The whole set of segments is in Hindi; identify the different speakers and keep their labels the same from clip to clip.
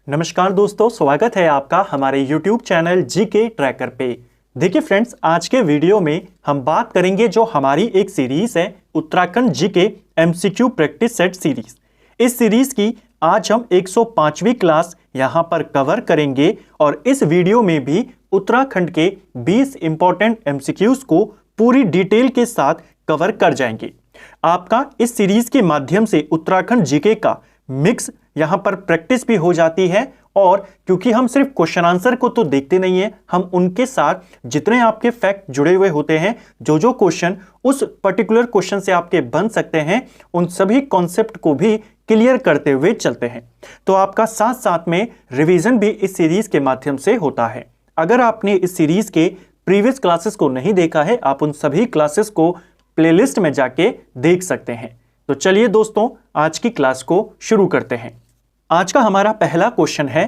Speaker 1: नमस्कार दोस्तों, स्वागत है आपका हमारे YouTube चैनल जीके ट्रैकर पे। देखिए फ्रेंड्स, आज के वीडियो में हम बात करेंगे जो हमारी एक सीरीज है Uttarakhand GK MCQ practice set series. इस सीरीज की आज हम 105वीं क्लास यहाँ पर कवर करेंगे और इस वीडियो में भी उत्तराखंड के 20 इंपॉर्टेंट MCQs को पूरी डिटेल के साथ कवर कर जाएंगे। आपका इस सीरीज के माध्यम से उत्तराखंड जीके का मिक्स यहाँ पर प्रैक्टिस भी हो जाती है और क्योंकि हम सिर्फ क्वेश्चन आंसर को तो देखते नहीं है, हम उनके साथ जितने आपके फैक्ट जुड़े हुए होते हैं, जो क्वेश्चन उस पर्टिकुलर क्वेश्चन से आपके बन सकते हैं, उन सभी कॉन्सेप्ट को भी क्लियर करते हुए चलते हैं। तो आपका साथ साथ में रिवीजन भी इस सीरीज के माध्यम से होता है। अगर आपने इस सीरीज के प्रीवियस क्लासेस को नहीं देखा है, आप उन सभी क्लासेस को प्लेलिस्ट में जाके देख सकते हैं। तो चलिए दोस्तों, आज की क्लास को शुरू करते हैं। आज का हमारा पहला क्वेश्चन है,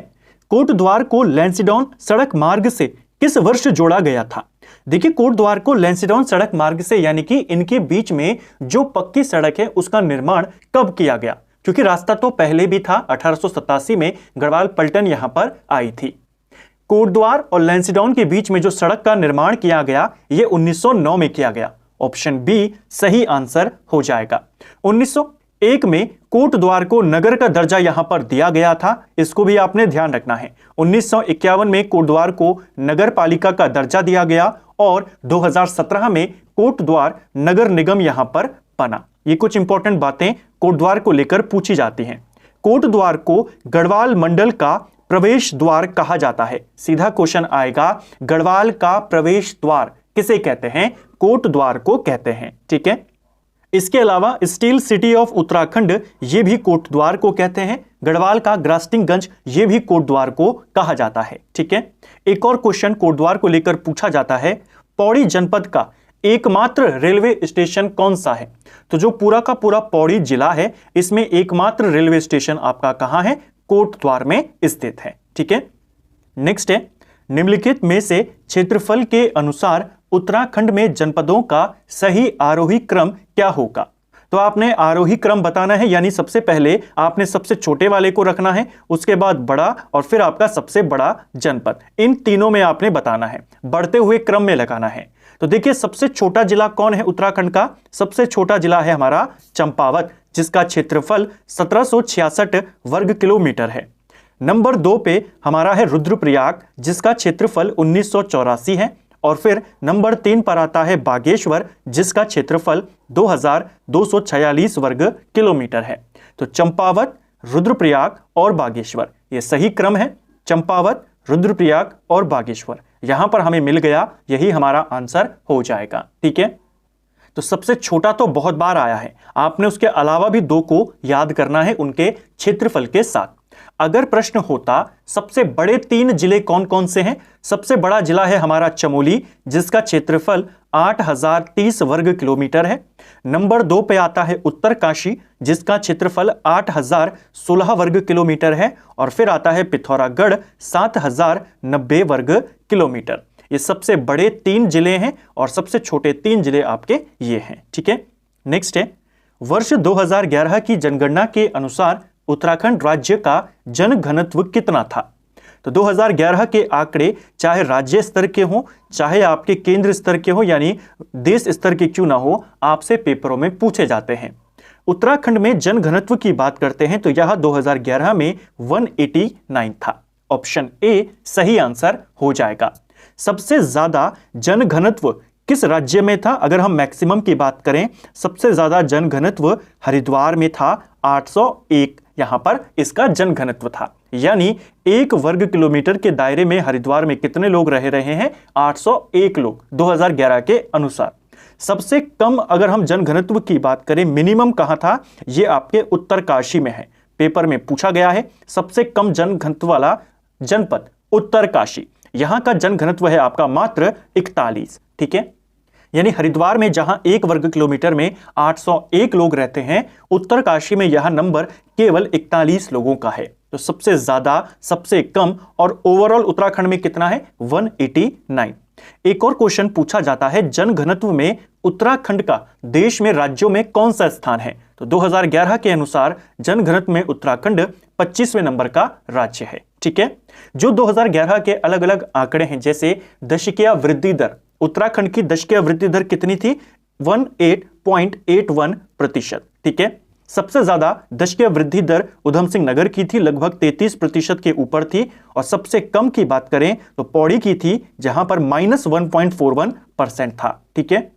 Speaker 1: कोटद्वार को लैंसीडॉन सड़क मार्ग से किस वर्ष जोड़ा गया था? देखिए, कोटद्वार को लैंसीडॉन सड़क मार्ग से यानी कि इनके बीच में जो पक्की सड़क है उसका निर्माण कब किया गया? क्योंकि रास्ता तो पहले भी था, 1887 में गढ़वाल पलटन यहां पर आई थी। कोटद्वार और लैंसीडॉन के बीच में जो सड़क का निर्माण किया गया, यह 1909 में किया गया। ऑप्शन बी सही आंसर हो जाएगा। 1901 में कोटद्वार को नगर का दर्जा यहां पर दिया गया था, इसको भी आपने ध्यान रखना है। 1951 में कोटद्वार को नगर पालिका का दर्जा दिया गया और 2017 में कोटद्वार नगर निगम यहां पर बना। ये कुछ इंपॉर्टेंट बातें कोटद्वार को लेकर पूछी जाती हैं। कोटद्वार को गढ़वाल मंडल का प्रवेश द्वार कहा जाता है। सीधा क्वेश्चन आएगा, गढ़वाल का प्रवेश द्वार किसे कहते हैं? कोटद्वार को कहते हैं। ठीक है। इसके अलावा स्टील सिटी ऑफ उत्तराखंड ये भी कोटद्वार को कहते हैं। गढ़वाल का ग्रास्टिंगगंज ये भी कोटद्वार को कहा जाता है। ठीक है। एक और क्वेश्चन कोटद्वार को लेकर पूछा जाता है, पौड़ी जनपद का एकमात्र रेलवे स्टेशन कौन सा है? तो जो पूरा का पूरा पौड़ी जिला है, इसमें एकमात्र रेलवे स्टेशन आपका कहां है? कोटद्वार में स्थित है। ठीक है। नेक्स्ट है, निम्नलिखित में से क्षेत्रफल के अनुसार उत्तराखंड में जनपदों का सही आरोही क्रम क्या होगा? तो आपने आरोही क्रम बताना है, यानी सबसे पहले आपने सबसे छोटे वाले को रखना है, उसके बाद बड़ा और फिर आपका सबसे बड़ा जनपद। इन तीनों में आपने बताना है, बढ़ते हुए क्रम में लगाना है। तो देखिए, सबसे छोटा जिला कौन है उत्तराखंड का? सबसे छोटा जिला है हमारा चंपावत, जिसका क्षेत्रफल 1766 वर्ग किलोमीटर है। नंबर 2 पे हमारा है रुद्रप्रयाग, जिसका क्षेत्रफल 1984 है। और फिर नंबर 3 पर आता है बागेश्वर, जिसका क्षेत्रफल 2246 वर्ग किलोमीटर है। तो चंपावत, रुद्रप्रयाग और बागेश्वर, ये सही क्रम है। चंपावत, रुद्रप्रयाग और बागेश्वर यहां पर हमें मिल गया, यही हमारा आंसर हो जाएगा। ठीक है। तो सबसे छोटा तो बहुत बार आया है, आपने उसके अलावा भी 2 को याद करना है उनके क्षेत्रफल के साथ। अगर प्रश्न होता सबसे बड़े 3 जिले कौन कौन से हैं? सबसे बड़ा जिला है हमारा चमोली, जिसका क्षेत्रफल 8030 वर्ग किलोमीटर है। नंबर 2 पे आता है उत्तरकाशी, जिसका क्षेत्रफल 8016 वर्ग किलोमीटर है। और फिर आता है पिथौरागढ़, 7090 वर्ग किलोमीटर। ये सबसे बड़े 3 जिले हैं और सबसे छोटे 3 जिले आपके ये हैं। ठीक है। नेक्स्ट है, वर्ष 2011 की जनगणना के अनुसार उत्तराखंड राज्य का जनघनत्व कितना था? तो 2011 के आंकड़े चाहे राज्य स्तर के हों, चाहे आपके केंद्र स्तर के हो, यानी देश स्तर के क्यों ना हो, आपसे पेपरों में पूछे जाते हैं। उत्तराखंड में जनघनत्व की बात करते हैं तो यह 2011 में 189 था। ऑप्शन ए सही आंसर हो जाएगा। सबसे ज्यादा जनघनत्व किस राज्य में था? अगर हम मैक्सिमम की बात करें, सबसे ज्यादा जनघनत्व हरिद्वार में था, 801 यहां पर इसका जनघनत्व था। यानी 1 वर्ग किलोमीटर के दायरे में हरिद्वार में कितने लोग रह रहे हैं? 801 लोग 2011 के अनुसार। सबसे कम अगर हम जनघनत्व की बात करें, मिनिमम कहां था? यह आपके उत्तरकाशी में है। पेपर में पूछा गया है सबसे कम जनघनत्व वाला जनपद उत्तरकाशी। यहां का जनघनत्व है आपका मात्र 41। ठीक है। यानी हरिद्वार में जहां 1 वर्ग किलोमीटर में 801 लोग रहते हैं, उत्तरकाशी में यह नंबर केवल 41 लोगों का है। तो सबसे ज्यादा, सबसे कम और ओवरऑल उत्तराखंड में कितना है? 189। एक और क्वेश्चन पूछा जाता है, जनघनत्व में उत्तराखंड का देश में राज्यों में कौन सा स्थान है? तो 2011 के अनुसार जनघनत्व में उत्तराखंड 25वें नंबर का राज्य है। ठीक है। जो 2011 के अलग अलग आंकड़े हैं, जैसे दशकीय वृद्धि दर, उत्तराखंड की दशकीय वृद्धि दर कितनी थी? 18.81%। ठीक है। सबसे ज्यादा दशकीय वृद्धि दर उधम सिंह नगर की थी, लगभग 33% के ऊपर थी। और सबसे कम की बात करें तो पौड़ी की थी, जहां पर -1.41% था। ठीक है।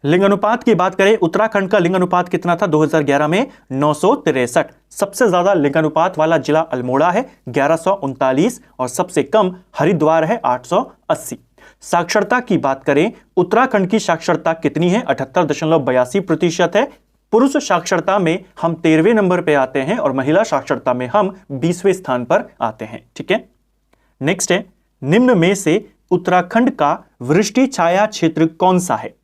Speaker 1: लिंग अनुपात की बात करें, उत्तराखंड का लिंग अनुपात कितना था 2011 में? 963। सबसे ज्यादा लिंग अनुपात वाला जिला अल्मोड़ा है 1139 और सबसे कम हरिद्वार है 880। साक्षरता की बात करें, उत्तराखंड की साक्षरता कितनी है? 78.82% है। पुरुष साक्षरता में हम 13वें नंबर पे आते हैं और महिला साक्षरता में हम 20वें स्थान पर आते हैं। ठीक है। नेक्स्ट है, निम्न में से उत्तराखंड का वृष्टि छाया क्षेत्र कौन सा है?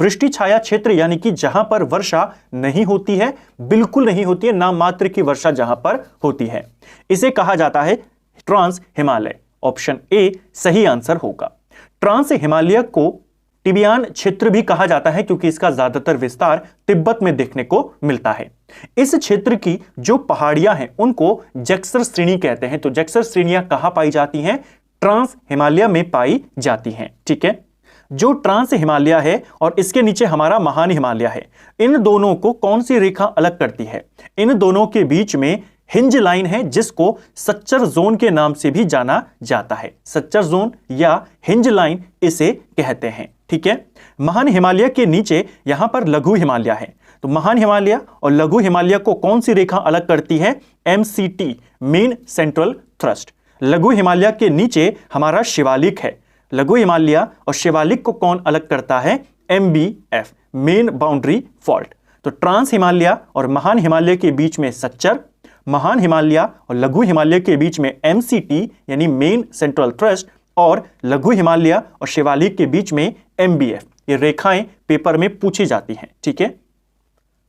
Speaker 1: वृष्टि छाया क्षेत्र यानी कि जहां पर वर्षा नहीं होती है, बिल्कुल नहीं होती है, नाम मात्र की वर्षा जहां पर होती है, इसे कहा जाता है ट्रांस हिमालय। ऑप्शन ए सही आंसर होगा। ट्रांस हिमालय को टिबियान क्षेत्र भी कहा जाता है क्योंकि इसका ज्यादातर विस्तार तिब्बत में देखने को मिलता है। इस क्षेत्र की जो पहाड़ियां हैं उनको जक्सर श्रेणी कहते हैं। तो जक्सर श्रेणियां कहां पाई जाती हैं? ट्रांस हिमालय में पाई जाती हैं। ठीक है। जो ट्रांस हिमालय है और इसके नीचे हमारा महान हिमालय है, इन दोनों को कौन सी रेखा अलग करती है? इन दोनों के बीच में हिंज लाइन है, जिसको सच्चर जोन के नाम से भी जाना जाता है। सच्चर जोन या हिंज लाइन इसे कहते हैं। ठीक है। महान हिमालय के नीचे यहां पर लघु हिमालय है। तो महान हिमालय और लघु हिमालय को कौन सी रेखा अलग करती है? MCT, main central thrust. लघु हिमालय के नीचे हमारा शिवालिक है। लघु हिमालय और शिवालिक को कौन अलग करता है? MBF, main boundary fault. तो ट्रांस हिमालय और महान हिमालय के बीच में सच्चर, महान हिमालय और लघु हिमालय के बीच में MCT यानी मेन सेंट्रल थ्रस्ट, और लघु हिमालय और शिवालिक के बीच में MBF। ये रेखाएं पेपर में पूछी जाती हैं। ठीक है।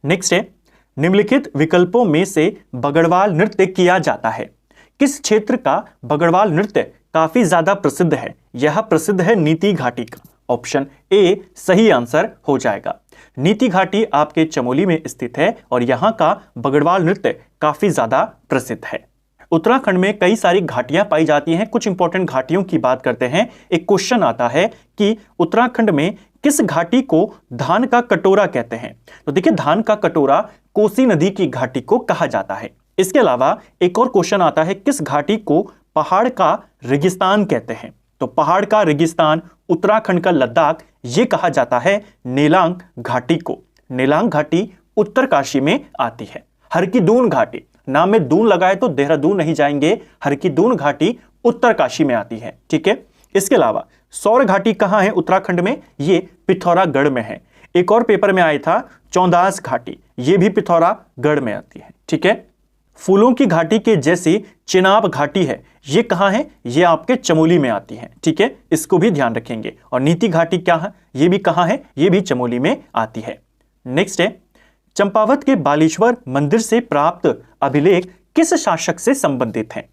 Speaker 1: नेक्स्ट है, निम्नलिखित विकल्पों में से बगड़वाल नृत्य किया जाता है। किस क्षेत्र का बगड़वाल नृत्य काफी ज्यादा प्रसिद्ध है? यह प्रसिद्ध है नीति घाटी का। ऑप्शन ए सही आंसर हो जाएगा। नीति घाटी आपके चमोली में स्थित है और यहां का बगड़वाल नृत्य काफी ज्यादा प्रसिद्ध है। उत्तराखंड में कई सारी घाटियां पाई जाती हैं। कुछ इंपॉर्टेंट घाटियों की बात करते हैं। एक क्वेश्चन आता है कि उत्तराखंड में किस घाटी को धान का कटोरा कहते हैं? तो देखिए, धान का कटोरा कोसी नदी की घाटी को कहा जाता है। इसके अलावा एक और क्वेश्चन आता है, किस घाटी को पहाड़ का रेगिस्तान कहते हैं? तो पहाड़ का रेगिस्तान उत्तराखंड का लद्दाख, ये कहा जाता है नेलांग घाटी को। नेलांग घाटी उत्तरकाशी में आती है। हरकी-दून घाटी, नाम में दून लगाए तो देहरादून नहीं जाएंगे, हरकी-दून घाटी उत्तरकाशी में आती है। ठीक है। इसके अलावा सौर घाटी कहां है उत्तराखंड में? ये पिथौरागढ़ में है। एक और पेपर में आया था चौंदास घाटी, ये भी पिथौरागढ़ में आती है। ठीक है। फूलों की घाटी के जैसी चिनाब घाटी है, ये कहां है? ये आपके चमोली में आती है। ठीक है, इसको भी ध्यान रखेंगे। और नीति घाटी क्या है? ये भी कहां है? ये भी चमोली में आती है। नेक्स्ट है, चंपावत के बालेश्वर मंदिर से प्राप्त अभिलेख किस शासक से संबंधित हैं?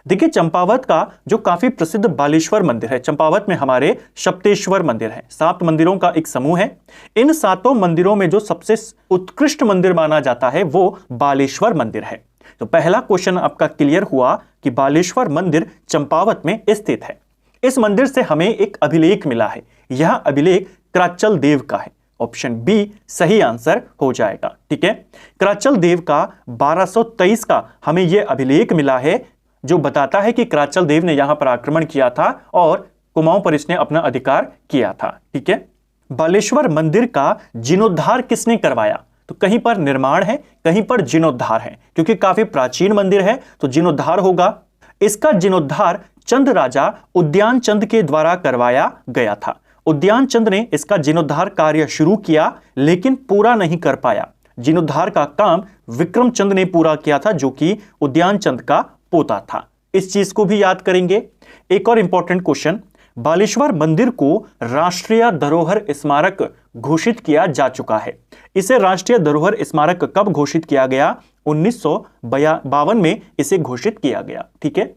Speaker 1: देखिए, चंपावत का जो काफी प्रसिद्ध बालेश्वर मंदिर है, चंपावत में हमारे सप्तेश्वर मंदिर है, 7 मंदिरों का एक समूह है। इन 7 मंदिरों में जो सबसे उत्कृष्ट मंदिर माना जाता है वो बालेश्वर मंदिर है। तो पहला क्वेश्चन आपका क्लियर हुआ कि बालेश्वर मंदिर चंपावत में स्थित है। इस मंदिर से हमें एक अभिलेख मिला है। यह अभिलेख कराचल देव का है। ऑप्शन बी सही आंसर हो जाएगा। ठीक है। कराचल देव का 1223 का हमें यह अभिलेख मिला है, जो बताता है कि कराचल देव ने यहां पर आक्रमण किया था और कुमाऊं पर इसने अपना अधिकार किया था। ठीक है। बालेश्वर मंदिर का जीर्णोद्धार किसने करवाया? तो कहीं पर निर्माण है, कहीं पर जीर्णोद्धार है, क्योंकि काफी प्राचीन मंदिर है तो जीर्णोद्धार होगा। इसका जीर्णोद्धार चंद राजा उद्यान चंद के द्वारा करवाया गया था। उद्यान चंद ने इसका जीर्णोद्धार कार्य शुरू किया लेकिन पूरा नहीं कर पाया। जीर्णोद्धार का काम विक्रम चंद ने पूरा किया था, जो कि उद्यान चंद का पोता था। इस चीज को भी याद करेंगे। एक और इंपॉर्टेंट क्वेश्चन, बालेश्वर मंदिर को राष्ट्रीय धरोहर स्मारक घोषित किया जा चुका है। इसे राष्ट्रीय धरोहर स्मारक कब घोषित किया गया? 1952 में इसे घोषित किया गया। ठीक है।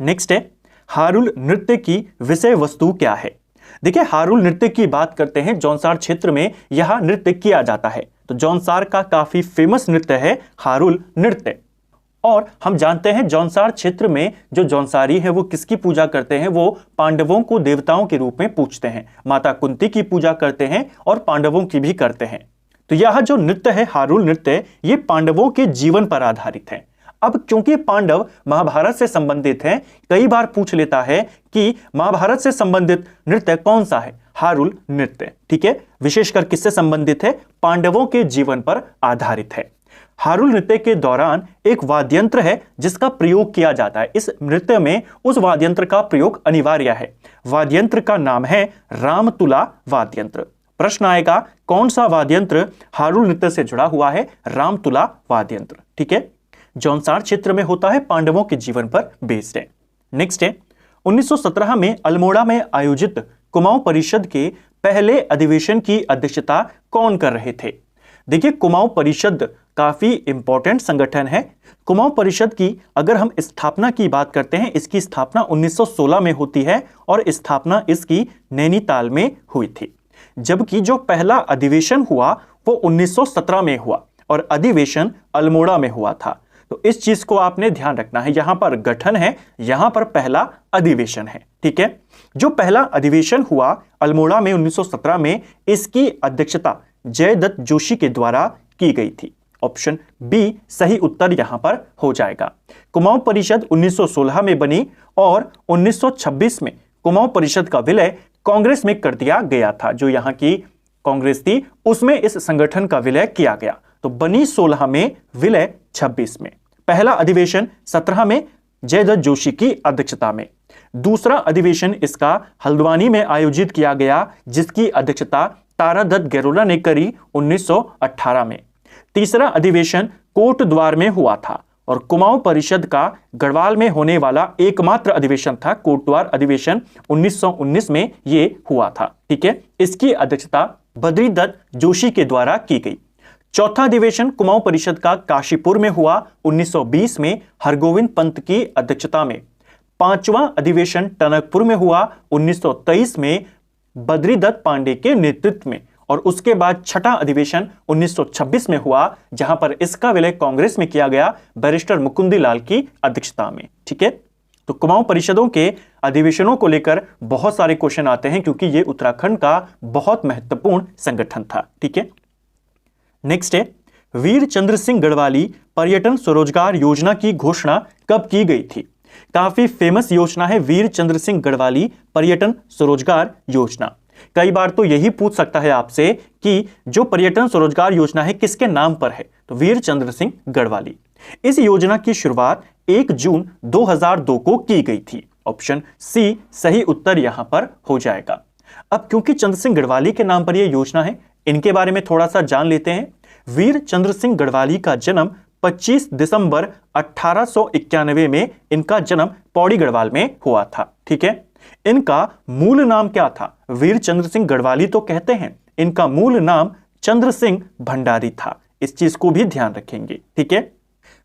Speaker 1: नेक्स्ट है, हारुल नृत्य की विषय वस्तु क्या है? देखिए, हारुल नृत्य की बात करते हैं, जौनसार क्षेत्र में यह नृत्य किया जाता है। तो जौनसार का काफी फेमस नृत्य है हारुल नृत्य। और हम जानते हैं जौनसार क्षेत्र में जो जौनसारी है वो किसकी पूजा करते हैं, वो पांडवों को देवताओं के रूप में पूजते हैं। माता कुंती की पूजा करते हैं और पांडवों की भी करते हैं। तो यह जो नृत्य है हारुल नृत्य, ये पांडवों के जीवन पर आधारित है। अब क्योंकि पांडव महाभारत से संबंधित हैं, कई बार पूछ लेता है कि महाभारत से संबंधित नृत्य कौन सा है, हारुल नृत्य। ठीक है, विशेषकर किससे संबंधित है, पांडवों के जीवन पर आधारित है। हारुल नृत्य के दौरान एक वाद्यंत्र है जिसका प्रयोग किया जाता है। इस नृत्य में उस वाद्यंत्र का प्रयोग अनिवार्य है। वाद्यंत्र का नाम है रामतुला वाद्यंत्र। प्रश्न आएगा कौन सा वाद्यंत्र हारुल नृत्य से जुड़ा हुआ है, रामतुला वाद्यंत्र। ठीक है, जौनसार क्षेत्र में होता है, पांडवों के जीवन पर बेस्ड है। नेक्स्ट है 1917 में अल्मोड़ा में आयोजित कुमाऊं परिषद के पहले अधिवेशन की अध्यक्षता कौन कर रहे थे। देखिए, कुमाऊं परिषद काफी इंपॉर्टेंट संगठन है। कुमाऊं परिषद की अगर हम स्थापना की बात करते हैं, इसकी स्थापना 1916 में होती है और स्थापना इसकी नैनीताल में हुई थी। जबकि जो पहला अधिवेशन हुआ वो 1917 में हुआ और अधिवेशन अल्मोड़ा में हुआ था। तो इस चीज को आपने ध्यान रखना है, यहां पर गठन है, यहां पर पहला अधिवेशन है। ठीक है, जो पहला अधिवेशन हुआ अल्मोड़ा में 1917 में, इसकी अध्यक्षता जयदत्त जोशी के द्वारा की गई थी। ऑप्शन बी सही उत्तर यहां पर हो जाएगा। कुमाऊं परिषद 1916 में बनी और 1926 में कुमाऊं परिषद का विलय कांग्रेस में कर दिया गया था। जो यहां की कांग्रेस थी उसमें इस संगठन का विलय किया गया। तो बनी 16 में, विलय 26 में। पहला अधिवेशन 17 में जयदत्त जोशी की अध्यक्षता में। दूसरा अधिवेशन इसका हल्द्वानी में आयोजित किया गया, जिसकी अध्यक्षता तारादत्त गैरोला ने करी 1918 में। तीसरा अधिवेशन कोटद्वार में हुआ था और कुमाऊं परिषद का गढ़वाल में होने वाला एकमात्र अधिवेशन था। कोटद्वार अधिवेशन 1919 में ये हुआ था। ठीक है, इसकी अध्यक्षता बद्रीदत्त जोशी के द्वारा की गई। चौथा अधिवेशन कुमाऊं परिषद का काशीपुर में हुआ 1920 में हरगोविंद पंत की अध्यक्षता में। पांचवां अधिवेशन टनकपुर में हुआ 1923 में बद्रीदत्त पांडे के नेतृत्व में और उसके बाद छठा अधिवेशन 1926 में हुआ, जहां पर इसका विलय कांग्रेस में किया गया बैरिस्टर मुकुंदीलाल की अध्यक्षता में। ठीक है, तो कुमाऊं परिषदों के अधिवेशनों को लेकर बहुत सारे क्वेश्चन आते हैं क्योंकि यह उत्तराखंड का बहुत महत्वपूर्ण संगठन था। ठीक है, नेक्स्ट है वीर चंद्र सिंह गढ़वाली पर्यटन स्वरोजगार योजना की घोषणा कब की गई थी। काफी फेमस योजना है वीर चंद्र सिंह गढ़वाली पर्यटन स्वरोजगार योजना। कई बार तो यही पूछ सकता है आपसे कि जो पर्यटन स्वरोजगार योजना है किसके नाम पर है, तो वीर चंद्र सिंह गढ़वाली। इस योजना की शुरुआत 1 जून 2002 को की गई थी। ऑप्शन सी सही उत्तर यहां पर हो जाएगा। अब क्योंकि चंद्र सिंह गढ़वाली के नाम पर यह योजना है, इनके बारे में थोड़ा सा जान लेते हैं। वीर चंद्र सिंह गढ़वाली का जन्म 25 दिसंबर 1891 में इनका जन्म पौड़ी गढ़वाल में हुआ था। ठीक है, इनका मूल नाम क्या था, वीर चंद्र सिंह गढ़वाली तो कहते हैं, इनका मूल नाम चंद्र सिंह भंडारी था। इस चीज को भी ध्यान रखेंगे। ठीक है,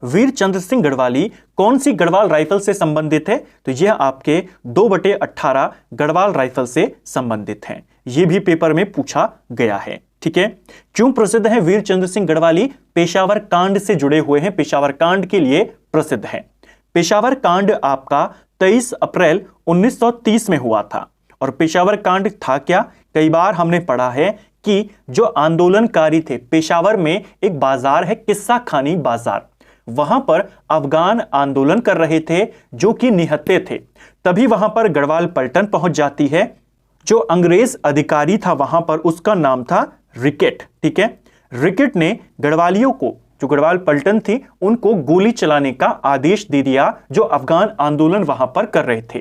Speaker 1: वीर चंद्र सिंह गढ़वाली कौन सी गढ़वाल राइफल से संबंधित है, तो यह आपके 2/18 गढ़वाल राइफल से संबंधित है। यह भी पेपर में पूछा गया है। ठीक है, क्यों प्रसिद्ध है वीर चंद्र सिंह गढ़वाली, पेशावर कांड से जुड़े हुए हैं, पेशावर कांड के लिए प्रसिद्ध है। पेशावर कांड आपका 23 अप्रैल 1930 में हुआ था और पेशावर कांड था क्या, कई बार हमने पढ़ा है कि जो आंदोलनकारी थे, पेशावर में एक बाजार है किस्सा खानी बाजार, वहां पर अफगान आंदोलन कर रहे थे जो कि निहत्थे थे। तभी वहां पर गढ़वाल पलटन पहुंच जाती है। जो अंग्रेज अधिकारी था वहां पर, उसका नाम था रिकेट। ठीक है, रिकेट ने गढ़वालियों को, जो गढ़वाल पलटन थी, उनको गोली चलाने का आदेश दे दिया जो अफगान आंदोलन वहां पर कर रहे थे।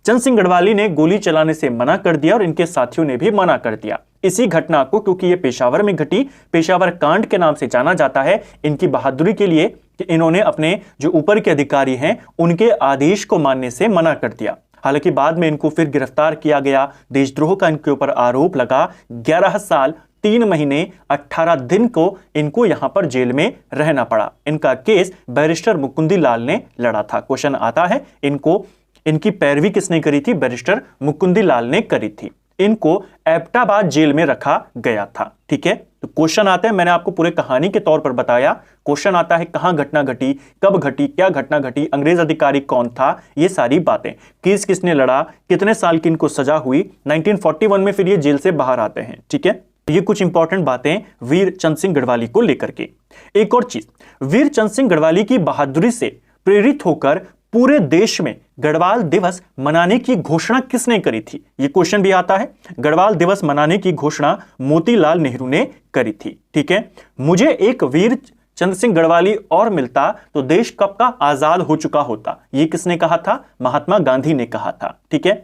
Speaker 1: चंद्र सिंह गढ़वाली ने गोली चलाने से मना कर दिया और इनके साथियों ने भी मना कर दिया। इसी घटना को, क्योंकि ये पेशावर में घटी, पेशावर कांड के नाम से जाना जाता है। इनकी बहादुरी के लिए कि इन्होंने अपने जो ऊपर के अधिकारी हैं उनके आदेश को मानने से मना कर दिया। हालांकि बाद में इनको फिर गिरफ्तार किया गया, देशद्रोह का इनके ऊपर आरोप लगा। 11 साल 3 महीने 18 दिन को इनको यहां पर जेल में रहना पड़ा। इनका केस बैरिस्टर मुकुंदीलाल ने लड़ा था। क्वेश्चन आता है इनको, इनकी पैरवी किसने करी थी, बैरिस्टर मुकुंदीलाल ने करी थी। इनको एबटाबाद जेल में रखा गया था। ठीक है, तो क्वेश्चन आता है, मैंने आपको पूरे कहानी के तौर पर बताया, क्वेश्चन आता है कहां घटना घटी, कब घटी, क्या घटना घटी, अंग्रेज अधिकारी कौन था, ये सारी बातें, केस किसने लड़ा, कितने साल की इनको सजा हुई, 1941 में फिर ये जेल से बाहर आते हैं। ठीक है, ये कुछ इंपॉर्टेंट बातें वीर चंद सिंह गढ़वाली को लेकर के। एक और चीज, वीर चंद सिंह गढ़वाली की बहादुरी से प्रेरित होकर पूरे देश में गढ़वाल दिवस मनाने की घोषणा किसने करी थी, यह क्वेश्चन भी आता है। गढ़वाल दिवस मनाने की घोषणा मोतीलाल नेहरू ने करी थी। ठीक है, मुझे एक वीर चंद सिंह गढ़वाली और मिलता तो देश कब का आजाद हो चुका होता, यह किसने कहा था, महात्मा गांधी ने कहा था। ठीक है,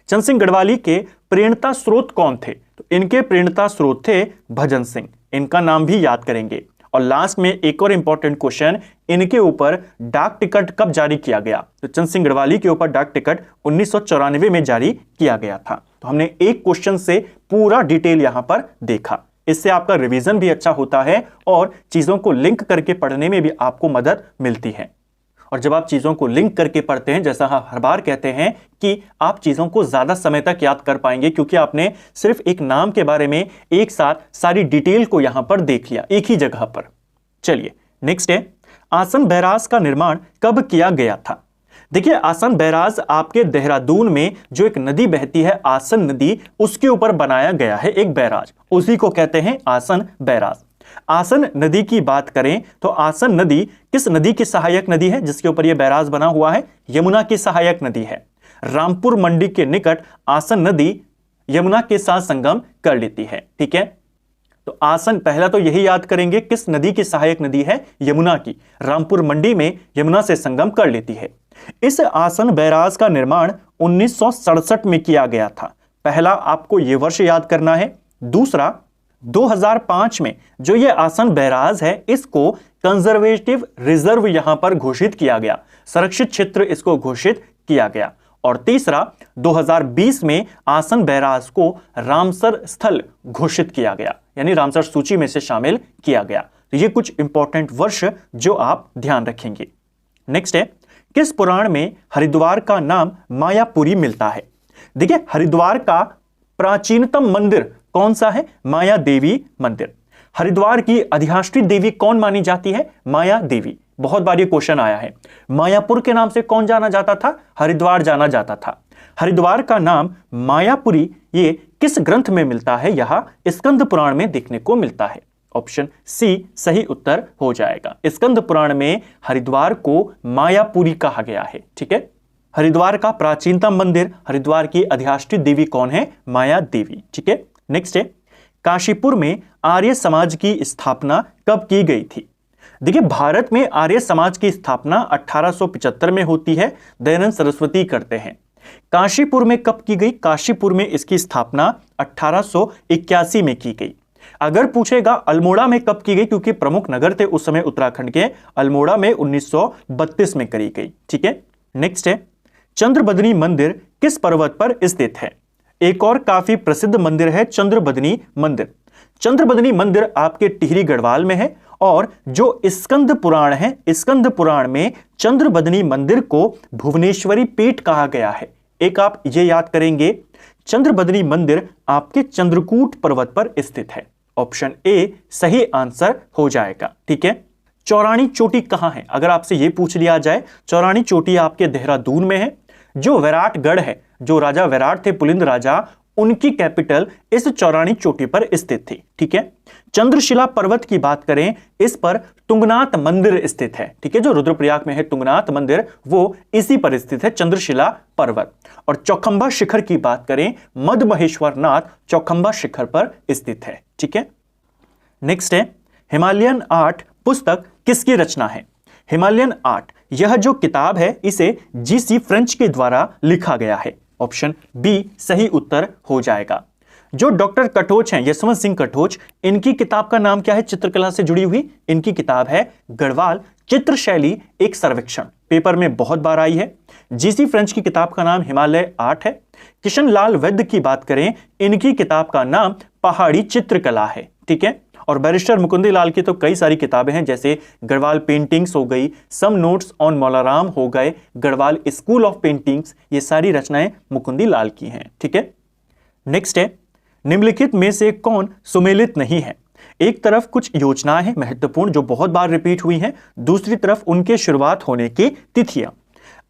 Speaker 1: चंद सिंह गढ़वाली के प्रेरणा स्रोत कौन थे, तो इनके प्रेरणा स्रोत थे भजन सिंह, इनका नाम भी याद करेंगे। और लास्ट में एक और इंपॉर्टेंट क्वेश्चन, इनके ऊपर डाक टिकट कब जारी किया गया, तो चंद सिंह गढ़वाली के ऊपर डाक टिकट 1994 में जारी किया गया था। तो हमने एक क्वेश्चन से पूरा डिटेल यहां पर देखा, इससे आपका रिवीजन भी अच्छा होता है और चीजों को लिंक करके पढ़ने में भी आपको मदद मिलती है। और जब आप चीजों को लिंक करके पढ़ते हैं, जैसा हम हर बार कहते हैं कि आप चीजों को ज्यादा समय तक याद कर पाएंगे, क्योंकि आपने सिर्फ एक नाम के बारे में एक साथ सारी डिटेल को यहां पर देख लिया एक ही जगह पर। चलिए नेक्स्ट है, आसन बैराज का निर्माण कब किया गया था। देखिए, आसन बैराज आपके देहरादून में जो एक नदी बहती है आसन नदी, उसके ऊपर बनाया गया है एक बैराज, उसी को कहते हैं आसन बैराज। आसन नदी की बात करें तो आसन नदी किस नदी की सहायक नदी है जिसके ऊपर यह बैराज बना हुआ है, यमुना की सहायक नदी है। रामपुर मंडी के निकट आसन नदी यमुना के साथ संगम कर लेती है। ठीक है, तो आसन, पहला तो यही याद करेंगे किस नदी की सहायक नदी है, यमुना की, रामपुर मंडी में यमुना से संगम कर लेती है। इस आसन बैराज का निर्माण 1967 में किया गया था। पहला आपको यह वर्ष याद करना है। दूसरा, 2005 में जो ये आसन बैराज है इसको कंजर्वेटिव रिजर्व यहां पर घोषित किया गया, संरक्षित क्षेत्र इसको घोषित किया गया। और तीसरा, 2020 में आसन बैराज को रामसर स्थल घोषित किया गया, यानी रामसर सूची में से शामिल किया गया। तो ये कुछ इंपॉर्टेंट वर्ष जो आप ध्यान रखेंगे। नेक्स्ट है, किस पुराण में हरिद्वार का नाम मायापुरी मिलता है। देखिए, हरिद्वार का प्राचीनतम मंदिर कौन सा है, माया देवी मंदिर। हरिद्वार की अधिष्ठात्री देवी कौन मानी जाती है, माया देवी। बहुत बार ये क्वेश्चन आया है। मायापुर के नाम से कौन जाना जाता था, हरिद्वार जाना जाता था। हरिद्वार का नाम मायापुरी ये किस ग्रंथ में मिलता है, यह स्कंद पुराण में देखने को मिलता है। ऑप्शन सी सही उत्तर हो जाएगा। स्कंद पुराण में हरिद्वार को मायापुरी कहा गया है। ठीक है, हरिद्वार का प्राचीनतम मंदिर, हरिद्वार की अधिष्ठात्री देवी कौन है, माया देवी। ठीक है, नेक्स्ट है, काशीपुर में आर्य समाज की स्थापना कब की गई थी। देखिए, भारत में आर्य समाज की स्थापना 1875 में होती है, दयानंद सरस्वती करते हैं। काशीपुर में कब की गई, काशीपुर में इसकी स्थापना 1881 में की गई। अगर पूछेगा अल्मोड़ा में कब की गई, क्योंकि प्रमुख नगर थे उस समय उत्तराखंड के, अल्मोड़ा में 1932 में करी गई। ठीक है, नेक्स्ट है, चंद्रबदनी मंदिर किस पर्वत पर स्थित है। एक और काफी प्रसिद्ध मंदिर है चंद्रबदनी मंदिर। चंद्रबदनी मंदिर आपके टिहरी गढ़वाल में है, और जो स्कंद पुराण है, स्कंद पुराण में चंद्रबदनी मंदिर को भुवनेश्वरी पीठ कहा गया है। एक आप ये याद करेंगे, चंद्रबदनी मंदिर आपके चंद्रकूट पर्वत पर स्थित है। ऑप्शन ए सही आंसर हो जाएगा। ठीक है, चौरानी चोटी कहां है, अगर आपसे यह पूछ लिया जाए, चौरानी चोटी आपके देहरादून में है। जो विराटगढ़ है, जो राजा विराट थे, पुलिंद राजा, उनकी कैपिटल इस चौरानी चोटी पर स्थित थी। ठीक है, चंद्रशिला पर्वत की बात करें, इस पर तुंगनाथ मंदिर स्थित है। ठीक है, जो रुद्रप्रयाग में है तुंगनाथ मंदिर, वो इसी पर स्थित है, चंद्रशिला पर्वत। और चौखंबा शिखर की बात करें, मदमहेश्वर नाथ चौखंबा शिखर पर स्थित है। ठीक है, नेक्स्ट है, हिमालयन आर्ट पुस्तक किसकी रचना है। हिमालयन आर्ट, यह जो किताब है इसे जीसी फ्रेंच के द्वारा लिखा गया है। ऑप्शन बी सही उत्तर हो जाएगा। जो डॉक्टर कटोच हैं, यशवंत सिंह कटोच, इनकी किताब का नाम क्या है चित्रकला से जुड़ी हुई, इनकी किताब है गढ़वाल चित्रशैली एक सर्वेक्षण, पेपर में बहुत बार आई है। जीसी फ्रेंच की किताब का नाम हिमालय आर्ट है। किशन लाल वैद्य की बात करें, इनकी किताब का नाम पहाड़ी चित्रकला है। ठीक है, और बैरिस्टर मुकुंदी लाल की तो कई सारी किताबें हैं, जैसे गढ़वाल पेंटिंग्स हो गई, सम नोट्स ऑन मौलाराम हो गए, गढ़वाल स्कूल ऑफ पेंटिंग्स, ये सारी रचनाएं मुकुंदी लाल की हैं। ठीक है, नेक्स्ट है, निम्नलिखित में से कौन सुमेलित नहीं है। एक तरफ कुछ योजनाएं हैं महत्वपूर्ण जो बहुत बार रिपीट हुई हैं, दूसरी तरफ उनके शुरुआत होने की तिथियां।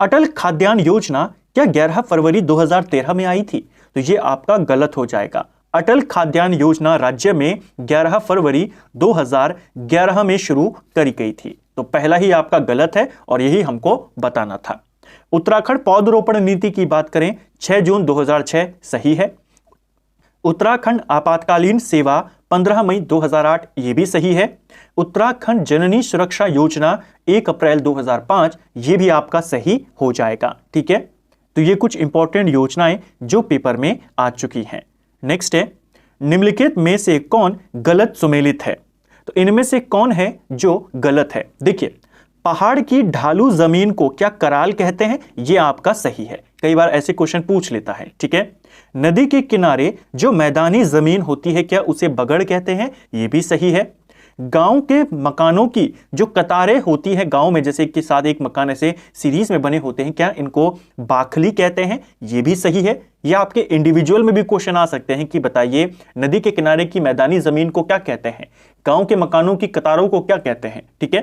Speaker 1: अटल खाद्यान्न योजना क्या 11 फरवरी 2013 में आई थी? तो ये आपका गलत हो जाएगा। अटल खाद्यान्न योजना राज्य में 11 फरवरी 2011 में शुरू करी गई थी। तो पहला ही आपका गलत है और यही हमको बताना था। उत्तराखंड पौधरोपण नीति की बात करें 6 जून 2006 सही है। उत्तराखंड आपातकालीन सेवा 15 मई 2008 ये भी सही है। उत्तराखंड जननी सुरक्षा योजना 1 अप्रैल 2005 ये भी आपका सही हो जाएगा। ठीक है, तो ये कुछ इंपॉर्टेंट योजनाएं जो पेपर में आ चुकी हैं। नेक्स्ट है, निम्नलिखित में से कौन गलत सुमेलित है? तो इनमें से कौन है जो गलत है? देखिए, पहाड़ की ढालू जमीन को क्या कराल कहते हैं? ये आपका सही है, कई बार ऐसे क्वेश्चन पूछ लेता है। ठीक है, नदी के किनारे जो मैदानी जमीन होती है क्या उसे बगड़ कहते हैं? ये भी सही है। गांव के मकानों की जो कतारें होती है गांव में, जैसे कि साथ एक मकान ऐसे सीरीज में बने होते हैं, क्या इनको बाखली कहते हैं? ये भी सही है। या आपके इंडिविजुअल में भी क्वेश्चन आ सकते हैं कि बताइए नदी के किनारे की मैदानी जमीन को क्या कहते हैं, गांव के मकानों की कतारों को क्या कहते हैं? ठीक है,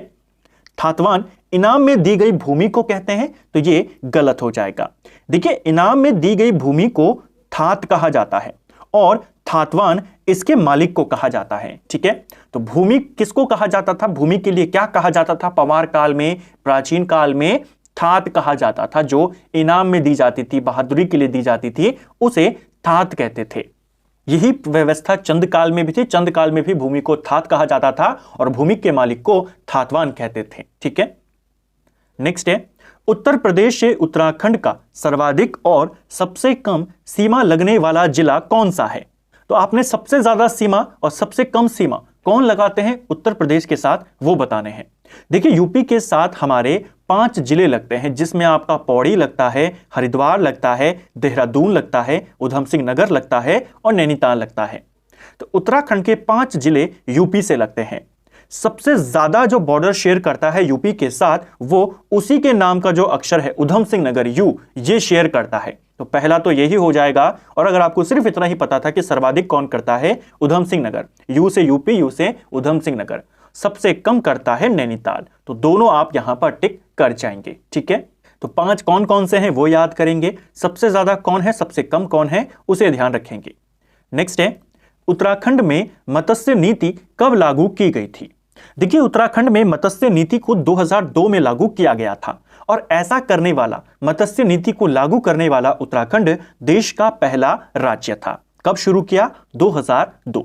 Speaker 1: थातवान इनाम में दी गई भूमि को कहते हैं, तो ये गलत हो जाएगा। देखिए, इनाम में दी गई भूमि को थात कहा जाता है और थातवान इसके मालिक को कहा जाता है। ठीक है, तो भूमि किसको कहा जाता था? भूमि के लिए क्या कहा जाता था? पवार काल में, प्राचीन काल में थात कहा जाता था। जो इनाम में दी जाती थी, बहादुरी के लिए दी जाती थी, उसे थात कहते थे। यही व्यवस्था चंद काल में भी थी। चंद काल में भी भूमि को थात कहा जाता था और भूमि के मालिक को थातवान कहते थे। ठीक है, नेक्स्ट है, उत्तर प्रदेश से उत्तराखंड का सर्वाधिक और सबसे कम सीमा लगने वाला जिला कौन सा है? तो आपने सबसे ज्यादा सीमा और सबसे कम सीमा कौन लगाते हैं उत्तर प्रदेश के साथ, वो बताने हैं। देखिए, यूपी के साथ हमारे 5 जिले लगते हैं, जिसमें आपका पौड़ी लगता है, हरिद्वार लगता है, देहरादून लगता है, उधम सिंह नगर लगता है और नैनीताल लगता है। तो उत्तराखंड के 5 जिले यूपी से लगते हैं। सबसे ज्यादा जो बॉर्डर शेयर करता है यूपी के साथ, वो उसी के नाम का जो अक्षर है उधम सिंह नगर, यू, ये शेयर करता है। तो पहला तो यही हो जाएगा। और अगर आपको सिर्फ इतना ही पता था कि सर्वाधिक कौन करता है, उधम सिंह नगर, यू से यूपी, यू से उधम सिंह नगर, सबसे कम करता है नैनीताल। तो दोनों आप यहां पर टिक कर जाएंगे। ठीक है, तो 5 कौन कौन से हैं वो याद करेंगे, सबसे ज्यादा कौन है, सबसे कम कौन है, उसे ध्यान रखेंगे। नेक्स्ट है, उत्तराखंड में मत्स्य नीति कब लागू की गई थी? देखिए, उत्तराखंड में मत्स्य नीति को 2002 में लागू किया गया था और ऐसा करने वाला, मत्स्य नीति को लागू करने वाला उत्तराखंड देश का पहला राज्य था। कब शुरू किया? 2002।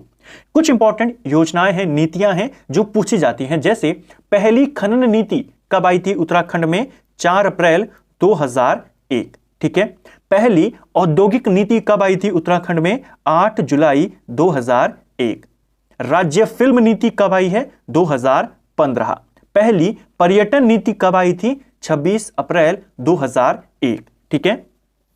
Speaker 1: कुछ इंपॉर्टेंट योजनाएं हैं, नीतियां हैं जो पूछी जाती हैं, जैसे पहली खनन नीति कब आई थी उत्तराखंड में? 4 अप्रैल 2001। ठीक है, पहली औद्योगिक नीति कब आई थी उत्तराखंड में? 8 जुलाई 2001। राज्य फिल्म नीति कब आई है? 2015। पहली पर्यटन नीति कब आई थी? 26 अप्रैल 2001। ठीक है,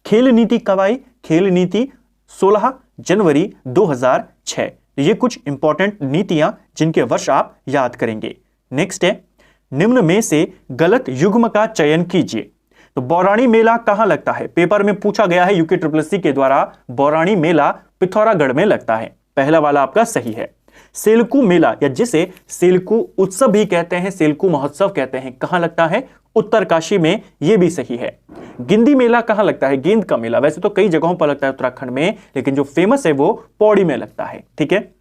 Speaker 1: खेल नीति कब आई? खेल नीति 16 जनवरी 2006। ये कुछ इंपॉर्टेंट नीतियां जिनके वर्ष आप याद करेंगे। नेक्स्ट है, निम्न में से गलत युग्म का चयन कीजिए। तो बौराणी मेला कहां लगता है? पेपर में पूछा गया है UKSSC के द्वारा। बौराणी मेला पिथौरागढ़ में लगता है, पहला वाला आपका सही है। सेलकू मेला, या जिसे सेलकू उत्सव भी कहते हैं, सेलकू महोत्सव कहते हैं, कहां लगता है? उत्तरकाशी में, यह भी सही है। गिंदी मेला कहां लगता है? गेंद का मेला वैसे तो कई जगहों पर लगता है उत्तराखंड में, लेकिन जो फेमस है वो पौड़ी में लगता है। ठीक है,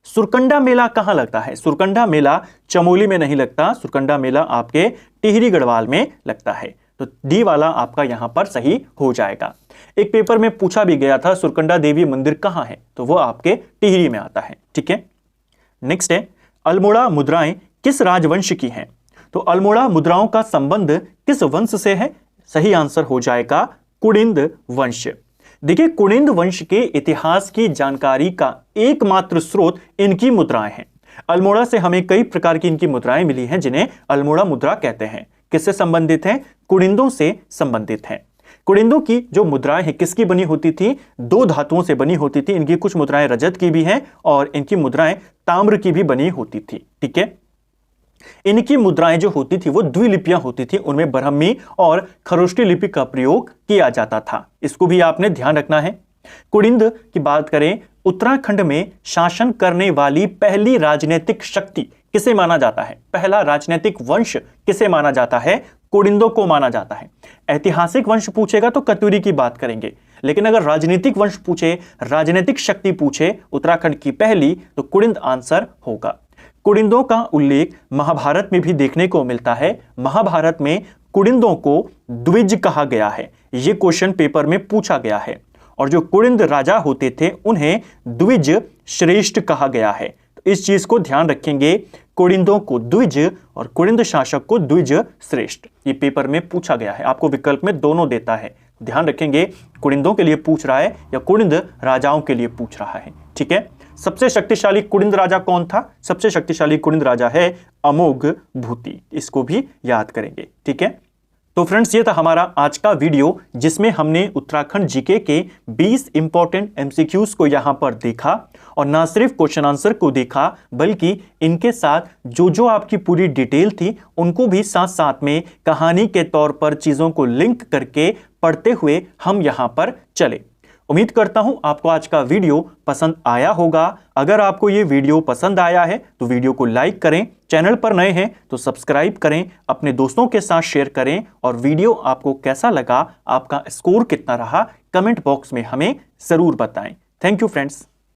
Speaker 1: सुरकंडा मेला कहां लगता है? सुरकंडा मेला चमोली में नहीं लगता, सुरकंडा मेला आपके टिहरी गढ़वाल में लगता है। तो डी वाला आपका यहां पर सही हो जाएगा। एक पेपर में पूछा भी गया था सुरकंडा देवी मंदिर कहां है, तो वो आपके टिहरी में आता है। ठीक है, नेक्स्ट है, अल्मोड़ा मुद्राएं किस राजवंश की हैं? तो अल्मोड़ा मुद्राओं का संबंध किस वंश से है? सही आंसर हो जाएगा कुड़िंद वंश। देखिए, कुड़िंद वंश के इतिहास की जानकारी का एकमात्र स्रोत इनकी मुद्राएं हैं। अल्मोड़ा से हमें कई प्रकार की इनकी मुद्राएं मिली हैं, जिन्हें अल्मोड़ा मुद्रा कहते हैं। किससे संबंधित हैं? कुड़िंदों से संबंधित हैं। कुड़िंदों की जो मुद्राएं हैं किसकी बनी होती थी? 2 धातुओं से बनी होती थी। इनकी कुछ मुद्राएं रजत की भी हैं और इनकी मुद्राएं ताम्र की भी बनी होती थी। ठीक है, इनकी मुद्राएं जो होती थी वो द्विलिपियां होती थी, उनमें ब्राह्मी और खरोष्टी लिपि का प्रयोग किया जाता था। इसको भी आपने ध्यान रखना है। कुड़िंद की बात करें उत्तराखंड में शासन करने वाली पहली राजनीतिक शक्ति किसे माना जाता है? पहला राजनीतिक वंश किसे माना जाता है? कुड़िंदों को माना जाता है। ऐतिहासिक वंश पूछेगा तो कत्यूरी की बात करेंगे, लेकिन अगर राजनीतिक वंश पूछे, राजनीतिक शक्ति पूछे उत्तराखंड की पहली, तो कुड़िंद आंसर होगा। कुड़िंदों का उल्लेख महाभारत में भी देखने को मिलता है। महाभारत में कुड़िंदों को द्विज कहा गया है। यह क्वेश्चन पेपर में पूछा गया है। और जो कुड़िंद राजा होते थे उन्हें द्विज श्रेष्ठ कहा गया है। तो इस चीज को ध्यान रखेंगे, कुड़िंदों को द्विज और कुड़िंद शासक को द्विज श्रेष्ठ। ये पेपर में पूछा गया है, आपको विकल्प में दोनों देता है। ध्यान रखेंगे, कुड़िंदों के लिए पूछ रहा है या कुड़िंद राजाओं के लिए पूछ रहा है। ठीक है। सबसे शक्तिशाली कुड़िंद राजा कौन था? सबसे शक्तिशाली कुड़िंद राजा है अमोघ भूति। इसको भी याद करेंगे। ठीक है। तो फ्रेंड्स, ये था हमारा आज का वीडियो जिसमें हमने उत्तराखंड जीके के 20 इंपॉर्टेंट एमसीक्यूज को यहां पर देखा, और ना सिर्फ क्वेश्चन आंसर को देखा बल्कि इनके साथ जो जो आपकी पूरी डिटेल थी उनको भी साथ साथ में कहानी के तौर पर चीजों को लिंक करके पढ़ते हुए हम यहां पर चले। उम्मीद करता हूं आपको आज का वीडियो पसंद आया होगा। अगर आपको ये वीडियो पसंद आया है तो वीडियो को लाइक करें, चैनल पर नए हैं तो सब्सक्राइब करें, अपने दोस्तों के साथ शेयर करें, और वीडियो आपको कैसा लगा, आपका स्कोर कितना रहा, कमेंट बॉक्स में हमें जरूर बताएं। Thank you friends.